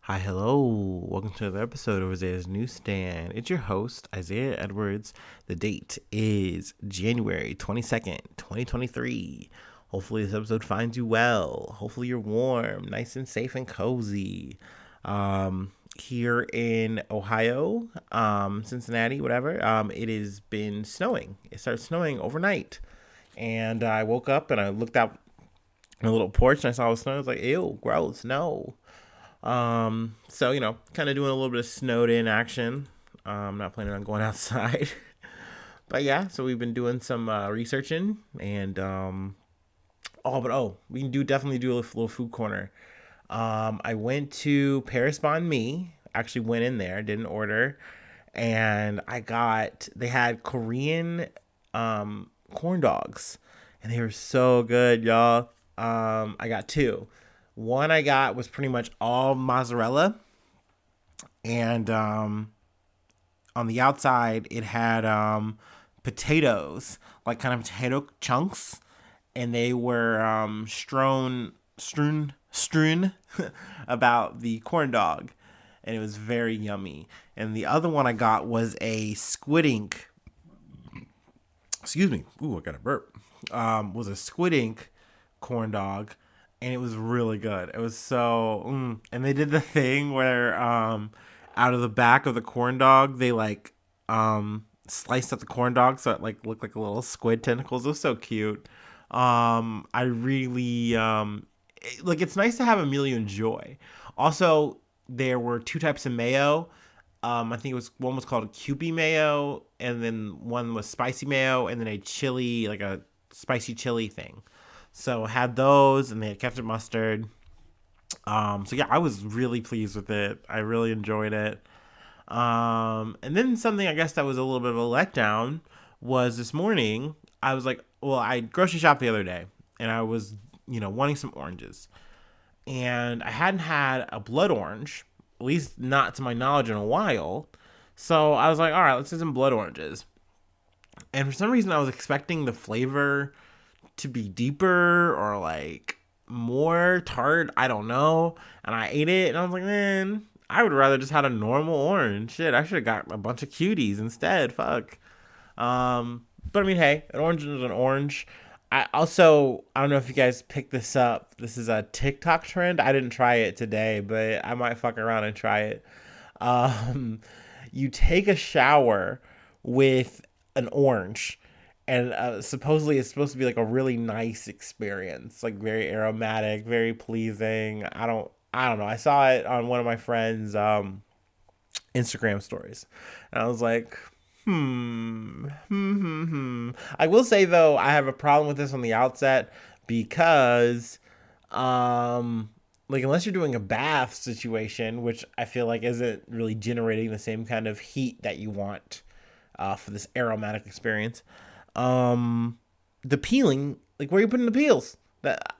Hi, hello. Welcome to another episode of Isaiah's Newsstand. It's your host, Isaiah Edwards. The date is January 22nd, 2023. Hopefully, this episode finds you well. Hopefully, you're warm, nice and safe and cozy. Here in Ohio, Cincinnati, whatever, it has been snowing. It started snowing overnight. And I woke up and I looked out on a little porch and I saw the snow. I was like, ew, gross, no. So kind of doing a little bit of snowed in action. Not planning on going outside, but yeah. So we've been doing some researching, and we can definitely do a little food corner. I went to Paris Banh Mi. Actually, went in there, didn't order, and they had Korean corn dogs, and they were so good, y'all. I got two. One I got was pretty much all mozzarella, and on the outside it had potatoes, like kind of potato chunks, and they were strewn about the corn dog, and it was very yummy. And the other one I got was a squid ink. Excuse me. Ooh, I got a burp. Was a squid ink corn dog, and it was really good. It was and they did the thing where out of the back of the corn dog they sliced up the corn dog so it looked like a little squid tentacles. It was so cute. I really it's nice to have a meal you enjoy. Also, there were two types of mayo. I think one was called a Kewpie mayo, and then one was spicy mayo, and then a chili, like a spicy chili thing. So I had those, and they had ketchup mustard. So yeah, I was really pleased with it. I really enjoyed it. And then something I guess that was a little bit of a letdown was this morning. I was like, well, I grocery shopped the other day, and I was, wanting some oranges, and I hadn't had a blood orange, at least not to my knowledge, in a while. So I was like, all right, let's do some blood oranges. And for some reason, I was expecting the flavor to be deeper or like more tart. I don't know. And I ate it, and I was like, man, I would rather just had a normal orange. Shit, I should have got a bunch of cuties instead. Fuck. But I mean, hey, an orange is an orange. I don't know if you guys picked this up. This is a TikTok trend. I didn't try it today, but I might fuck around and try it. Um, you take a shower with an orange, and supposedly it's supposed to be like a really nice experience, like very aromatic, very pleasing. I don't know. I saw it on one of my friends' Instagram stories, and I was like, I will say though, I have a problem with this on the outset because, unless you're doing a bath situation, which I feel like isn't really generating the same kind of heat that you want for this aromatic experience, um, the peeling, like where are you putting the peels? That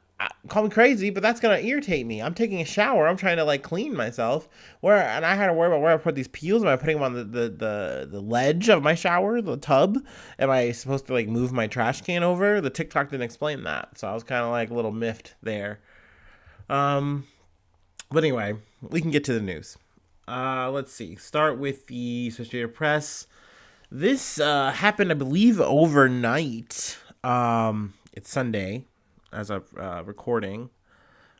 call me crazy, but that's gonna irritate me. I'm taking a shower. I'm trying to clean myself. And I had to worry about where I put these peels. Am I putting them on the ledge of my shower, the tub? Am I supposed to move my trash can over? The TikTok didn't explain that, so I was kind of a little miffed there. Um, but anyway, we can get to the news. Let's see. Start with the Associated Press. This happened, I believe, overnight. It's Sunday as of recording.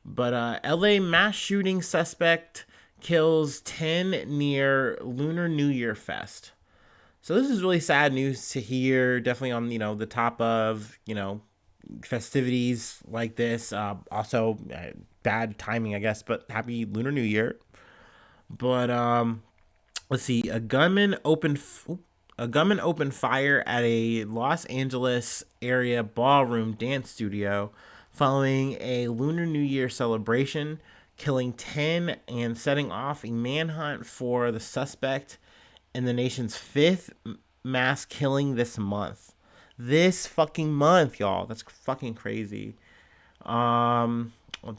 But LA mass shooting suspect kills 10 near Lunar New Year Fest. So this is really sad news to hear. Definitely on, the top of, festivities like this. Also, bad timing, I guess, but happy Lunar New Year. But let's see. A gunman opened fire at a Los Angeles area ballroom dance studio following a Lunar New Year celebration, killing 10 and setting off a manhunt for the suspect in the nation's fifth mass killing this month. This fucking month, y'all. That's fucking crazy. Let's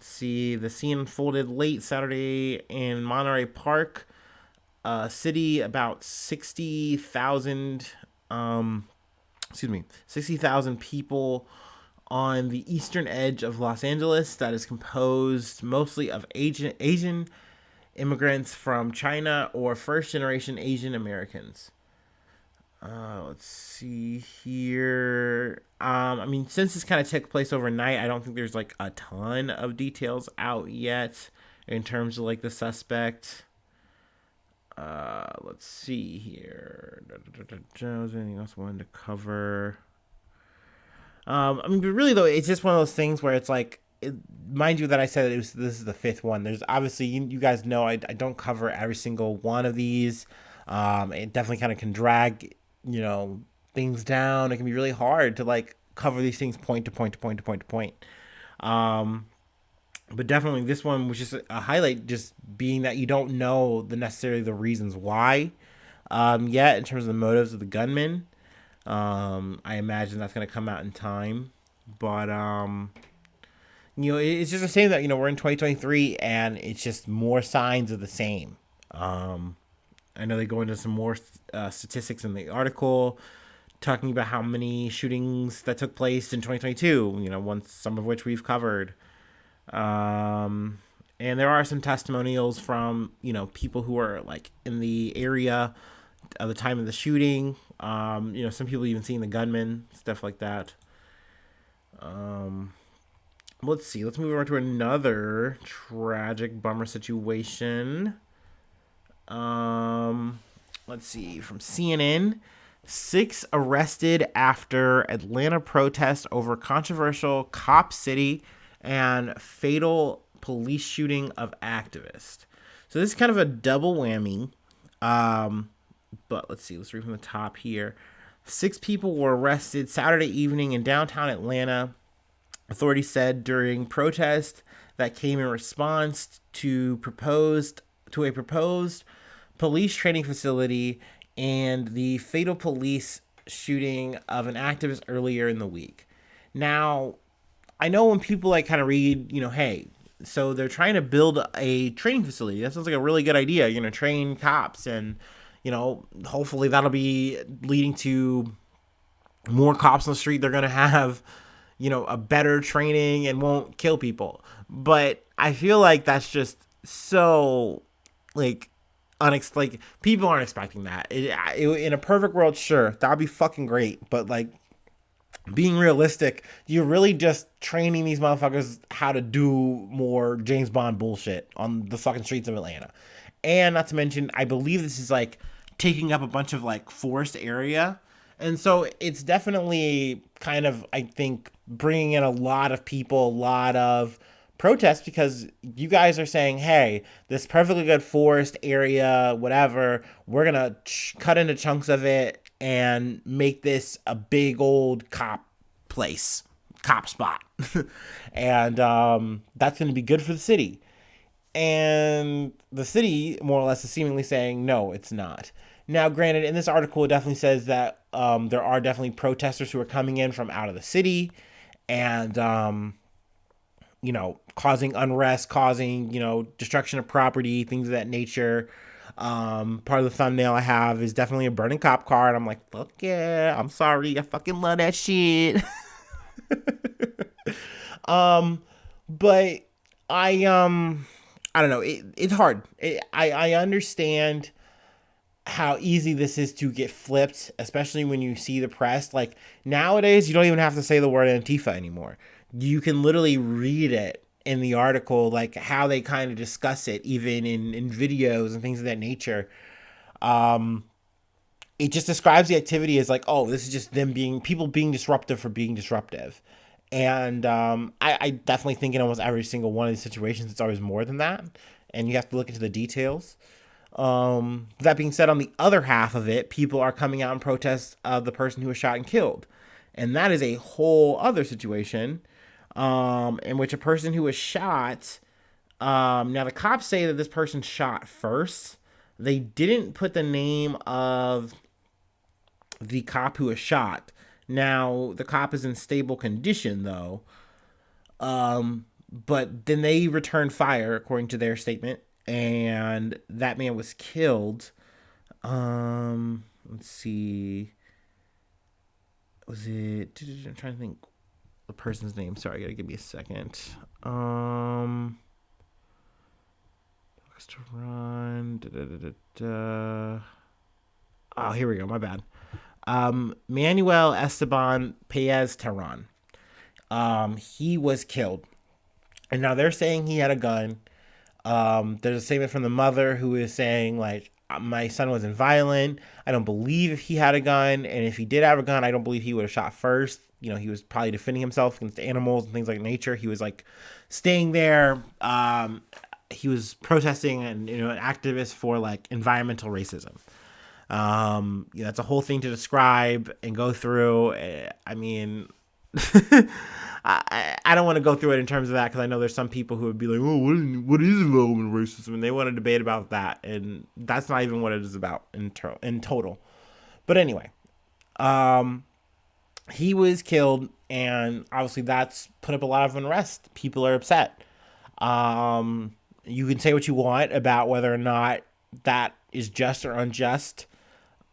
see. The scene unfolded late Saturday in Monterey Park, city about 60,000 60,000 people on the eastern edge of Los Angeles that is composed mostly of Asian immigrants from China or first generation Asian Americans. Let's see here. I mean, since this kind of took place overnight, I don't think there's like a ton of details out yet in terms of like the suspect. Let's see here. Jones, anything else I wanted to cover? I mean, but really though, it's just one of those things where it's like, mind you, that I said this is the fifth one. There's obviously you guys know I don't cover every single one of these. It definitely kind of can drag you know things down. It can be really hard to like cover these things point to point to point to point to point. Um, but definitely this one was just a highlight, just being that you don't know the necessarily the reasons why yet in terms of the motives of the gunman. I imagine that's going to come out in time. But, it's just the same that, we're in 2023 and it's just more signs of the same. I know they go into some more statistics in the article talking about how many shootings that took place in 2022, some of which we've covered. And there are some testimonials from, people who are like in the area at the time of the shooting. Some people even seeing the gunman, stuff like that. Let's see. Let's move on to another tragic bummer situation. Let's see. From CNN, 6 arrested after Atlanta protest over controversial cop city and fatal police shooting of activists. So this is kind of a double whammy. But let's see. Let's read from the top here. 6 people were arrested Saturday evening in downtown Atlanta, authorities said, during protest that came in response to a proposed police training facility and the fatal police shooting of an activist earlier in the week. Now, I know when people like kind of read, hey, so they're trying to build a training facility. That sounds like a really good idea, train cops and, hopefully that'll be leading to more cops on the street. They're going to have, a better training and won't kill people. But I feel like that's just so like like people aren't expecting that. In a perfect world, sure, that'd be fucking great. But like being realistic, you're really just training these motherfuckers how to do more James Bond bullshit on the fucking streets of Atlanta. And not to mention, I believe this is like taking up a bunch of like forest area. And so it's definitely kind of, I think, bringing in a lot of people, a lot of protests, because you guys are saying, hey, this perfectly good forest area, whatever, we're going to cut into chunks of it and make this a big old cop spot. And that's going to be good for the city. And the city, more or less, is seemingly saying, no, it's not. Now, granted, in this article, it definitely says that there are definitely protesters who are coming in from out of the city and, causing unrest, causing, destruction of property, things of that nature. Part of the thumbnail I have is definitely a burning cop car, and I'm like, fuck yeah, I'm sorry, I fucking love that shit. But I don't know, it's hard. I understand how easy this is to get flipped, especially when you see the press. Like nowadays, you don't even have to say the word Antifa anymore. You can literally read it in the article, like how they kind of discuss it, even in videos and things of that nature. It just describes the activity as like, oh, this is just people being disruptive for being disruptive. And I definitely think in almost every single one of these situations, it's always more than that. And you have to look into the details. That being said, on the other half of it, people are coming out in protest of the person who was shot and killed. And that is a whole other situation in which a person who was shot, now the cops say that this person shot first. They didn't put the name of the cop who was shot. Now, the cop is in stable condition, though. But then they returned fire, according to their statement, and that man was killed. Let's see. Was it? I'm trying to think the person's name. Sorry, gotta give me a second. Tehran. Oh, here we go. My bad. Manuel Esteban Paez Tehran. He was killed. And now they're saying he had a gun. There's a statement from the mother who is saying, like, my son wasn't violent. I don't believe if he had a gun. And if he did have a gun, I don't believe he would have shot first. You know, he was probably defending himself against animals and things like nature. He was like staying there. He was protesting and, you know, an activist for like environmental racism. That's a whole thing to describe and go through. I mean, I don't want to go through it in terms of that because I know there's some people who would be like, oh, what is environmental racism? And they want to debate about that. And that's not even what it is about in total. But anyway, he was killed, and obviously that's put up a lot of unrest. People are upset. You can say what you want about whether or not that is just or unjust.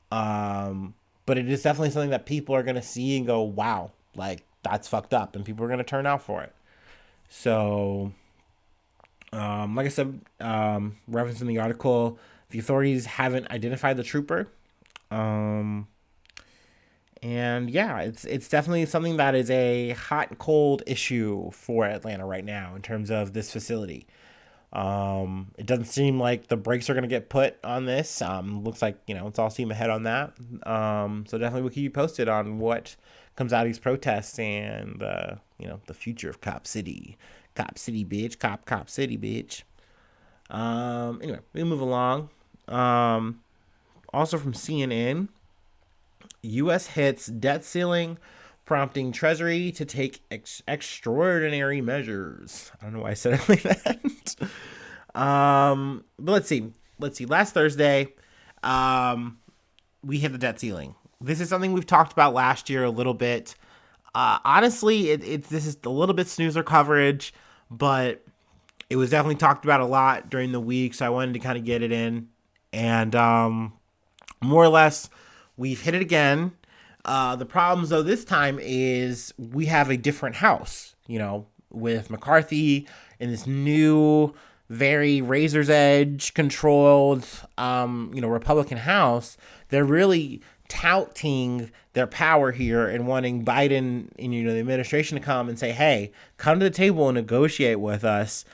But it is definitely something that people are going to see and go, wow, like that's fucked up, and people are going to turn out for it. So, like I said, referencing the article, the authorities haven't identified the trooper. And yeah, it's definitely something that is a hot and cold issue for Atlanta right now in terms of this facility. It doesn't seem like the brakes are going to get put on this. Looks like, you know, it's all steam ahead on that. So definitely we'll keep you posted on what comes out of these protests and, you know, the future of Cop City. Cop City, bitch. Cop City, bitch. Anyway, we move along. Also from CNN, U.S. hits debt ceiling, prompting Treasury to take extraordinary measures. I don't know why I said it like that. But let's see. Last Thursday, we hit the debt ceiling. This is something we've talked about last year a little bit. Honestly, this is a little bit snoozer coverage, but it was definitely talked about a lot during the week, so I wanted to kind of get it in. And more or less, we've hit it again. The problems, though, this time is we have a different house, you know, with McCarthy in this new, very razor's edge controlled, Republican House. They're really touting their power here and wanting Biden and, you know, the administration to come and say, hey, come to the table and negotiate with us.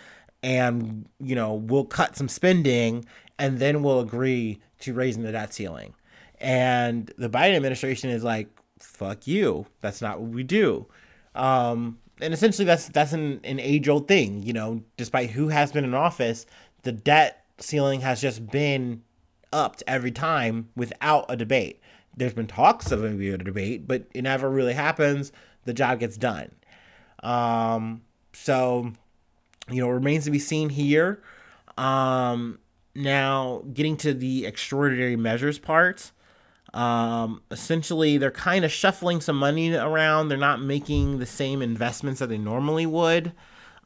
And, you know, we'll cut some spending and then we'll agree to raising the debt ceiling. And the Biden administration is like, fuck you. That's not what we do. And essentially that's an age old thing, you know, despite who has been in office, the debt ceiling has just been upped every time without a debate. There's been talks of maybe a debate, but it never really happens. The job gets done. So, you know, it remains to be seen here. Now, getting to the extraordinary measures part, essentially, they're kind of shuffling some money around. They're not making the same investments that they normally would,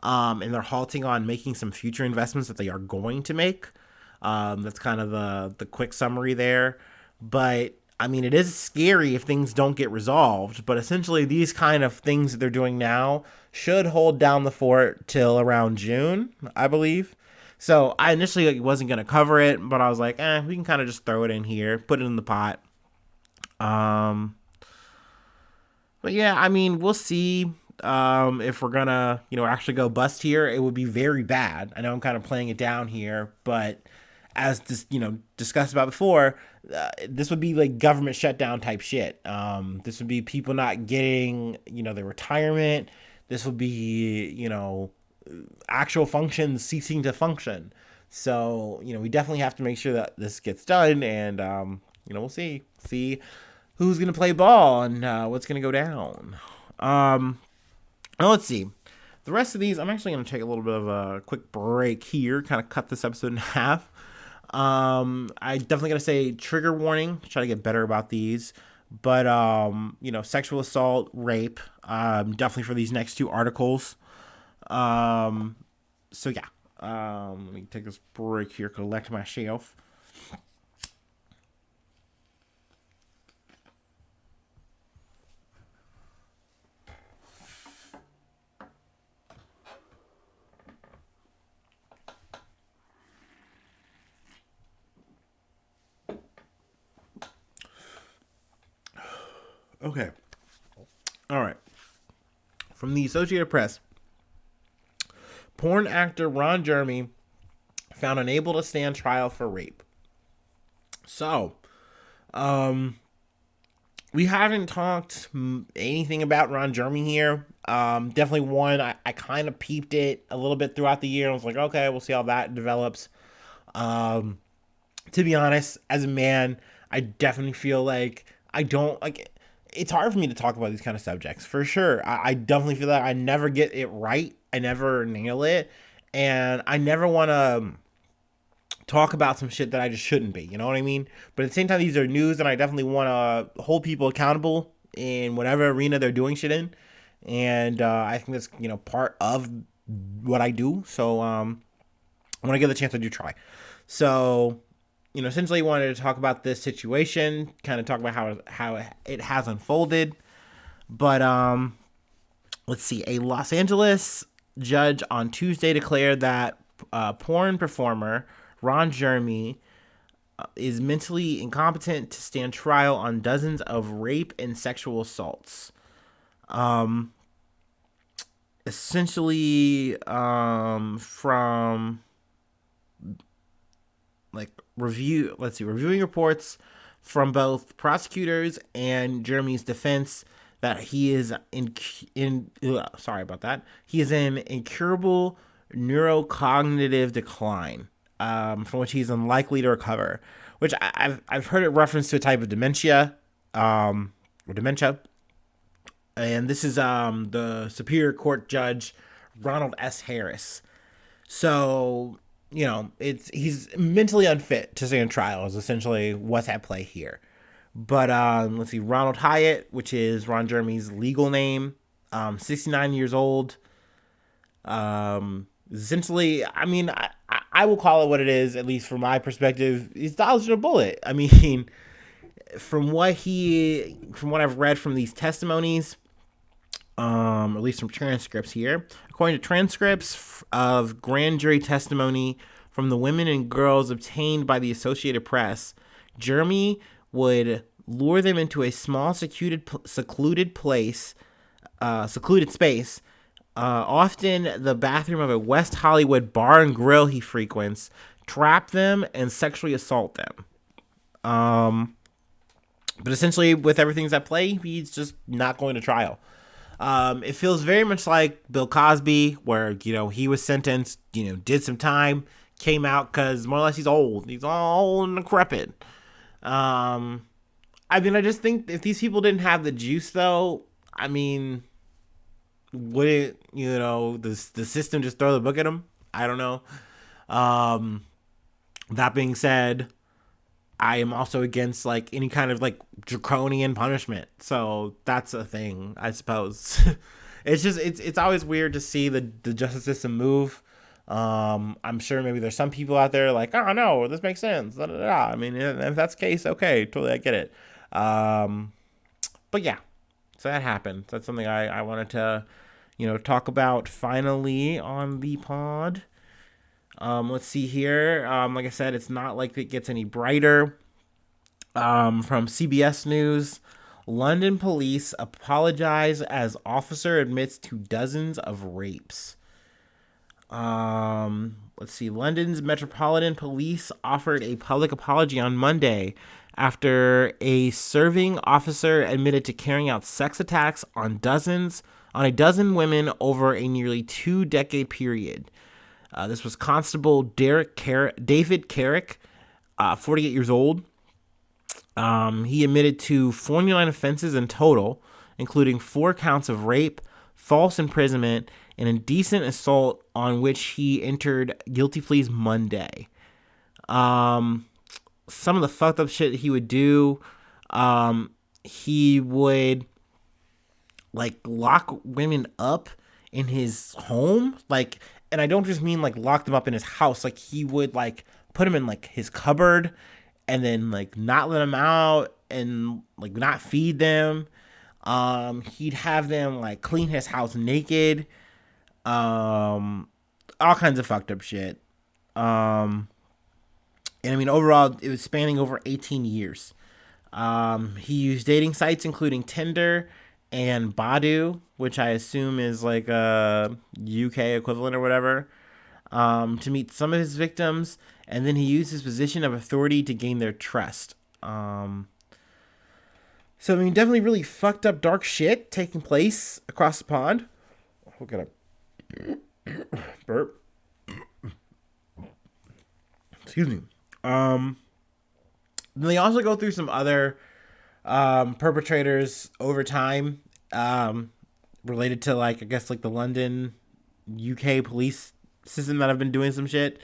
and they're halting on making some future investments that they are going to make. That's kind of the quick summary there. But I mean, it is scary if things don't get resolved, but essentially these kind of things that they're doing now should hold down the fort till around June, I believe. So I initially wasn't going to cover it, but I was like, we can kind of just throw it in here, put it in the pot. But yeah, I mean, we'll see if we're gonna, you know, actually go bust here. It would be very bad. I know I'm kind of playing it down here, but as discussed about before, this would be like government shutdown type shit. This would be people not getting, you know, their retirement. This would be, you know, actual functions ceasing to function. So, you know, we definitely have to make sure that this gets done, and we'll see who's gonna play ball and what's gonna go down. Let's see. The rest of these, I'm actually gonna take a little bit of a quick break here, kind of cut this episode in half. I definitely gotta say trigger warning. Try to get better about these, but sexual assault, rape, definitely for these next two articles. So yeah. Let me take this break here, collect my shelf. Okay. All right. From the Associated Press, porn actor Ron Jeremy found unable to stand trial for rape. So, um, we haven't talked anything about Ron Jeremy here. Definitely one. I kind of peeped it a little bit throughout the year. I was like, okay, we'll see how that develops. Um, to be honest, as a man, I definitely feel like I don't like. It's hard for me to talk about these kind of subjects for sure. I definitely feel that I never get it right. I never nail it, and I never want to talk about some shit that I just shouldn't be. You know what I mean? But at the same time, these are news, and I definitely want to hold people accountable in whatever arena they're doing shit in. And I think that's part of what I do. So when I get the chance, I do try. So essentially wanted to talk about this situation, kind of talk about how it has unfolded. But let's see. A Los Angeles judge on Tuesday declared that porn performer Ron Jeremy is mentally incompetent to stand trial on dozens of rape and sexual assaults. Essentially, from reviewing reports from both prosecutors and Jeremy's defense that he is he is in incurable neurocognitive decline, from which he's unlikely to recover. Which I've heard it referenced to a type of dementia, or dementia, and this is the Superior Court Judge Ronald S. Harris. So he's mentally unfit to stand trial is essentially what's at play here. But let's see, Ronald Hyatt, which is Ron Jeremy's legal name, 69 years old. Essentially, I mean, I will call it what it is, at least from my perspective. He's dodging a bullet. I mean, from what I've read from these testimonies, at least from transcripts here. According to transcripts of grand jury testimony from the women and girls obtained by the Associated Press, Jeremy would lure them into a small secluded space, often the bathroom of a West Hollywood bar and grill he frequents, trap them and sexually assault them. But essentially, with everything's at play, he's just not going to trial. It feels very much like Bill Cosby, where, he was sentenced, did some time, came out because more or less he's old. He's all old and decrepit. I mean, I just think if these people didn't have the juice, though, I mean, would it, the system just throw the book at them? I don't know. That being said, I am also against any kind of draconian punishment. So that's a thing, I suppose. It's always weird to see the justice system move. I'm sure maybe there's some people out there like, oh no, this makes sense. Da, da, da. I mean, if that's the case, okay, totally, I get it. But yeah, so that happened. That's something I wanted to, talk about finally on the pod. Let's see here. Like I said, it's not like it gets any brighter. From CBS News, London police apologize as officer admits to dozens of rapes. Let's see. London's Metropolitan Police offered a public apology on Monday after a serving officer admitted to carrying out sex attacks on a dozen women over a nearly 2-decade period. This was Constable David Carrick, 48 years old. He admitted to 49 offenses in total, including 4 counts of rape, false imprisonment, and indecent assault, on which he entered guilty pleas Monday. Some of the fucked up shit he would do, he would lock women up in his home, and I don't just mean lock them up in his house. He would put them in his cupboard, and then not let them out, and not feed them. He'd have them clean his house naked. All kinds of fucked up shit. And I mean, overall, it was spanning over 18 years. He used dating sites including Tinder and Badoo, which I assume is like a UK equivalent or whatever, to meet some of his victims, and then he used his position of authority to gain their trust. So I mean, definitely really fucked up, dark shit taking place across the pond. We're gonna burp. Excuse me. They also go through some other perpetrators over time, related to like I guess like the London, UK police system that have been doing some shit.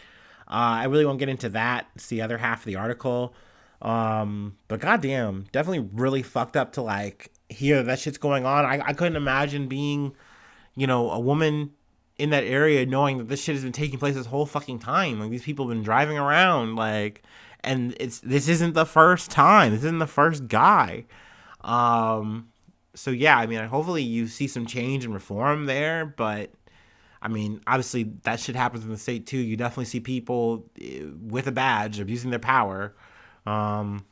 I really won't get into that. It's the other half of the article. But goddamn, definitely really fucked up to like hear that shit's going on. I couldn't imagine being, a woman in that area knowing that this shit has been taking place this whole fucking time. Like these people have been driving around like, and this isn't the first time. This isn't the first guy. So yeah, I mean, hopefully you see some change and reform there, but I mean, obviously that shit happens in the state too. You definitely see people with a badge abusing their power, um,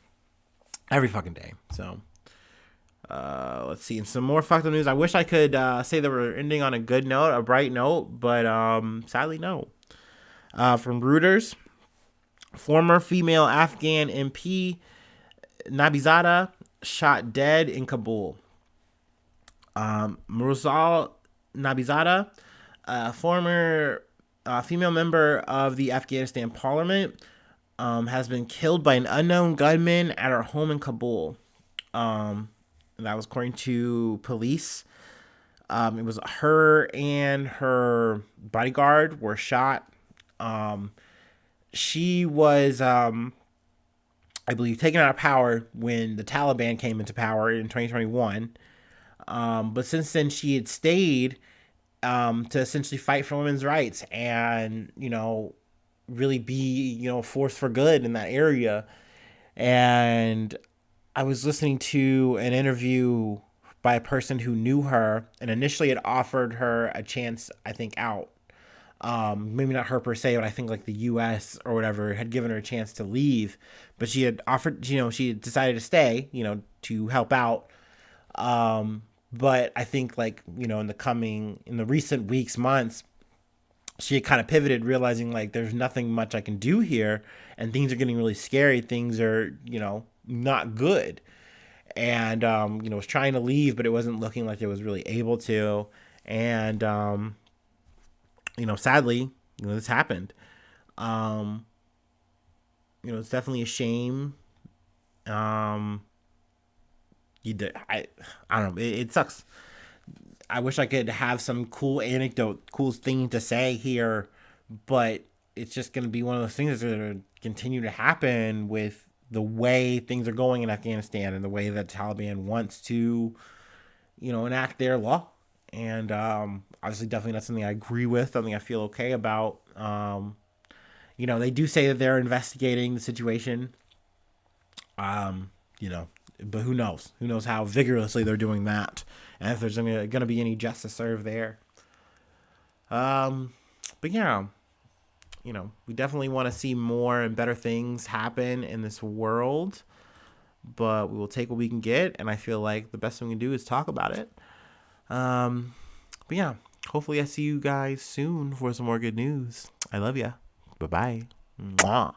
every fucking day. So let's see. And some more fucked up news. I wish I could say that we're ending on a good note, a bright note, but sadly no. From Reuters, former female Afghan MP Nabizada shot dead in Kabul. Mursal Nabizada, a former female member of the Afghanistan parliament, has been killed by an unknown gunman at her home in Kabul. That was according to police. It was her and her bodyguard were shot. She was, I believe, taken out of power when the Taliban came into power in 2021. But since then, she had stayed to essentially fight for women's rights and, really be, a force for good in that area. And I was listening to an interview by a person who knew her and initially had offered her a chance, I think, out. Maybe not her per se, but I think like the U.S. or whatever had given her a chance to leave, but she had offered, she had decided to stay, to help out. But I think like, in the recent weeks, months, she had kind of pivoted, realizing like there's nothing much I can do here and things are getting really scary. Things are, not good. And, was trying to leave, but it wasn't looking like it was really able to. And, sadly, this happened. Um, it's definitely a shame. Um, I don't know. It sucks. I wish I could have some cool anecdote, cool thing to say here, but it's just going to be one of those things that's going to continue to happen with the way things are going in Afghanistan and the way that Taliban wants to, enact their law. And obviously, definitely not something I agree with, something I feel okay about. They do say that they're investigating the situation. Um, but who knows? Who knows how vigorously they're doing that, and if there's going to be any justice served there. But yeah, we definitely want to see more and better things happen in this world, but we will take what we can get, and I feel like the best thing we can do is talk about it. But yeah, hopefully I see you guys soon for some more good news. I love ya. Bye-bye. Mwah.